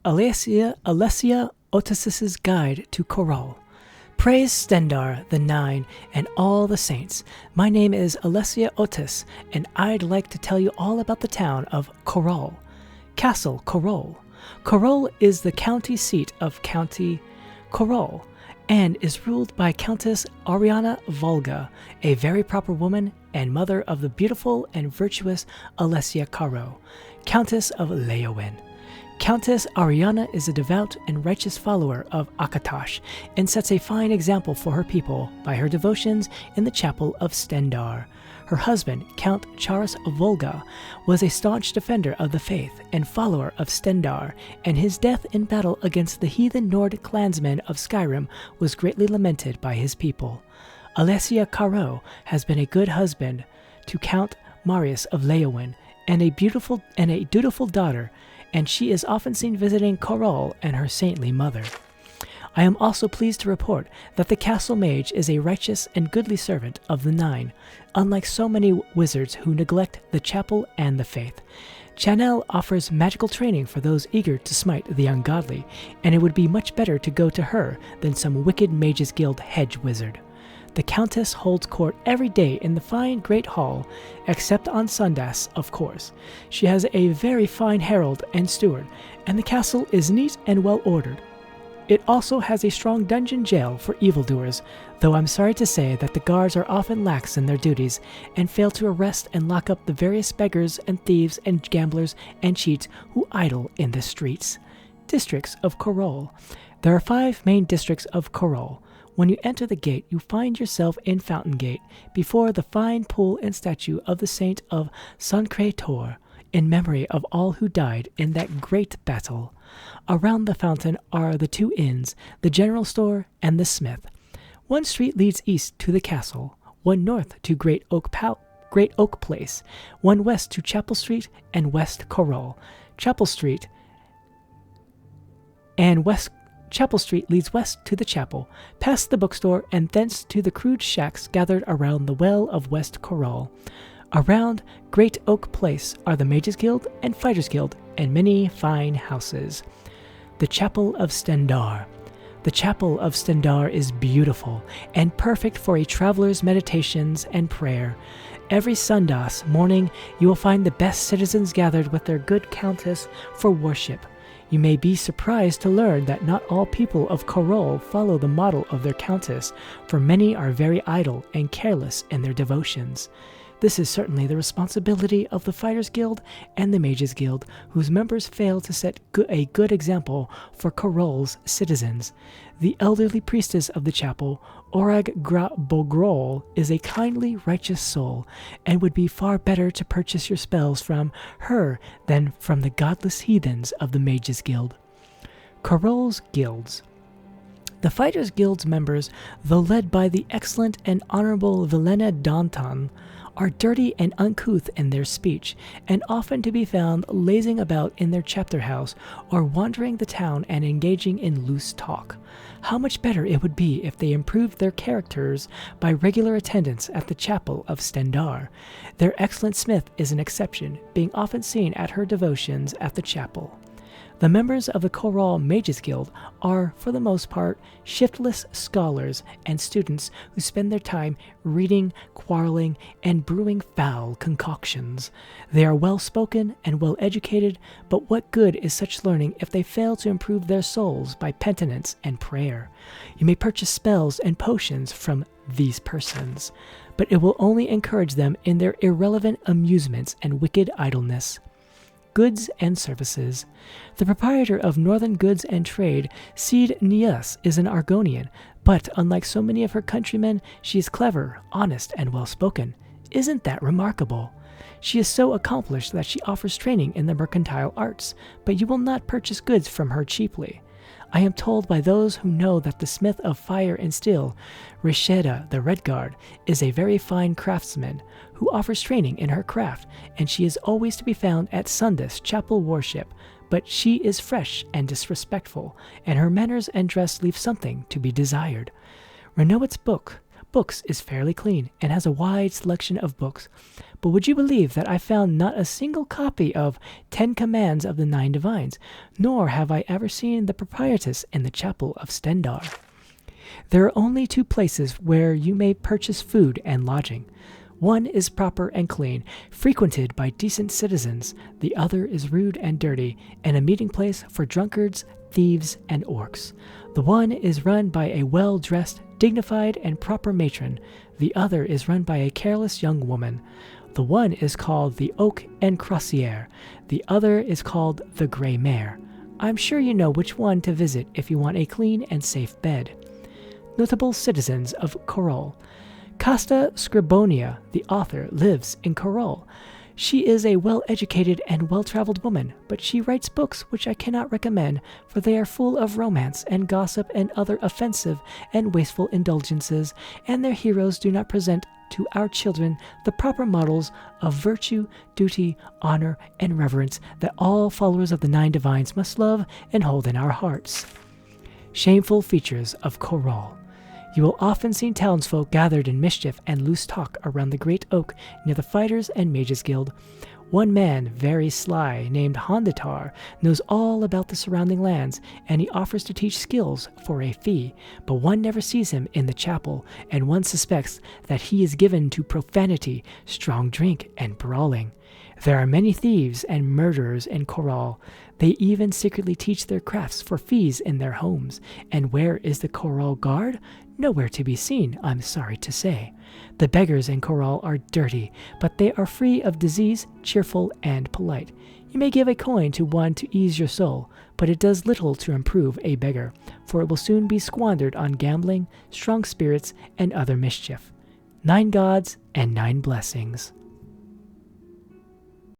Alessia Otis's Guide to Chorrol. Praise Stendar, the Nine, and all the saints. My name is Alessia Otis, and I'd like to tell you all about the town of Chorrol. Castle Chorrol. Chorrol is the county seat of County Chorrol, and is ruled by Countess Ariana Volga, a very proper woman and mother of the beautiful and virtuous Alessia Caro, Countess of Leowin. Countess Ariana is a devout and righteous follower of Akatosh, and sets a fine example for her people by her devotions in the chapel of Stendar. Her husband, Count Charas Volga, was a staunch defender of the faith and follower of Stendar, and his death in battle against the heathen Nord clansmen of Skyrim was greatly lamented by his people. Alessia Caro has been a good husband to Count Marius of Leowin, and a dutiful daughter, and she is often seen visiting Chorrol and her saintly mother. I am also pleased to report that the castle mage is a righteous and goodly servant of the Nine, unlike so many wizards who neglect the chapel and the faith. Chanel offers magical training for those eager to smite the ungodly, and it would be much better to go to her than some wicked Mages Guild hedge wizard. The Countess holds court every day in the fine great hall, except on Sundays, of course. She has a very fine herald and steward, and the castle is neat and well ordered. It also has a strong dungeon jail for evildoers, though I'm sorry to say that the guards are often lax in their duties, and fail to arrest and lock up the various beggars and thieves and gamblers and cheats who idle in the streets. Districts of Chorrol. There are 5 main districts of Chorrol. When you enter the gate, you find yourself in Fountain Gate, before the fine pool and statue of the saint of Sancre-Tor, in memory of all who died in that great battle. Around the fountain are the 2 inns, the general store, and the smith. One street leads east to the castle, one north to Great Oak Place, one west to Chapel Street and West Chorrol. Chapel Street leads west to the chapel, past the bookstore, and thence to the crude shacks gathered around the well of West Chorrol. Around Great Oak Place are the Mages Guild and Fighters Guild, and many fine houses. The Chapel of Stendar. The Chapel of Stendar is beautiful and perfect for a traveler's meditations and prayer. Every Sundas morning you will find the best citizens gathered with their good countess for worship. You may be surprised to learn that not all people of Chorrol follow the model of their countess, for many are very idle and careless in their devotions. This is certainly the responsibility of the Fighters Guild and the Mages Guild, whose members fail to set a good example for Chorrol's citizens. The elderly priestess of the chapel, Orag Bogrol, is a kindly, righteous soul, and would be far better to purchase your spells from her than from the godless heathens of the Mages Guild. Chorrol's Guilds. The Fighters Guild's members, though led by the excellent and honorable Velena Danton, are dirty and uncouth in their speech, and often to be found lazing about in their chapter house, or wandering the town and engaging in loose talk. How much better it would be if they improved their characters by regular attendance at the chapel of Stendar. Their excellent smith is an exception, being often seen at her devotions at the chapel. The members of the Chorrol Mages Guild are, for the most part, shiftless scholars and students who spend their time reading, quarreling, and brewing foul concoctions. They are well-spoken and well-educated, but what good is such learning if they fail to improve their souls by penitence and prayer? You may purchase spells and potions from these persons, but it will only encourage them in their irrelevant amusements and wicked idleness. Goods and services. The proprietor of Northern Goods and Trade, Cid Nias, is an Argonian, but unlike so many of her countrymen, she is clever, honest, and well-spoken. Isn't that remarkable? She is so accomplished that she offers training in the mercantile arts, but you will not purchase goods from her cheaply. I am told by those who know that the smith of fire and steel, Risheda the Redguard, is a very fine craftsman, who offers training in her craft, and she is always to be found at Sundas chapel worship, but she is fresh and disrespectful, and her manners and dress leave something to be desired. Renaud's book, Books is fairly clean and has a wide selection of books. But would you believe that I found not a single copy of 10 Commands of the Nine Divines, nor have I ever seen the proprietress in the chapel of Stendar. There are only 2 places where you may purchase food and lodging. One is proper and clean, frequented by decent citizens. The other is rude and dirty, and a meeting place for drunkards, thieves, and orcs. The one is run by a well-dressed, dignified, and proper matron. The other is run by a careless young woman. The one is called the Oak and Crossiere. The other is called the Grey Mare. I'm sure you know which one to visit if you want a clean and safe bed. Notable citizens of Chorrol. Casta Scribonia, the author, lives in Chorrol. She is a well-educated and well-traveled woman, but she writes books which I cannot recommend, for they are full of romance and gossip and other offensive and wasteful indulgences, and their heroes do not present to our children the proper models of virtue, duty, honor, and reverence that all followers of the Nine Divines must love and hold in our hearts. Shameful features of Chorrol. You will often see townsfolk gathered in mischief and loose talk around the great oak near the Fighters and Mages Guild. One man, very sly, named Hondatar, knows all about the surrounding lands, and he offers to teach skills for a fee, but one never sees him in the chapel, and one suspects that he is given to profanity, strong drink, and brawling. There are many thieves and murderers in Chorrol. They even secretly teach their crafts for fees in their homes. And where is the Chorrol guard? Nowhere to be seen, I'm sorry to say. The beggars in Chorrol are dirty, but they are free of disease, cheerful, and polite. You may give a coin to one to ease your soul, but it does little to improve a beggar, for it will soon be squandered on gambling, strong spirits, and other mischief. 9 gods and 9 blessings.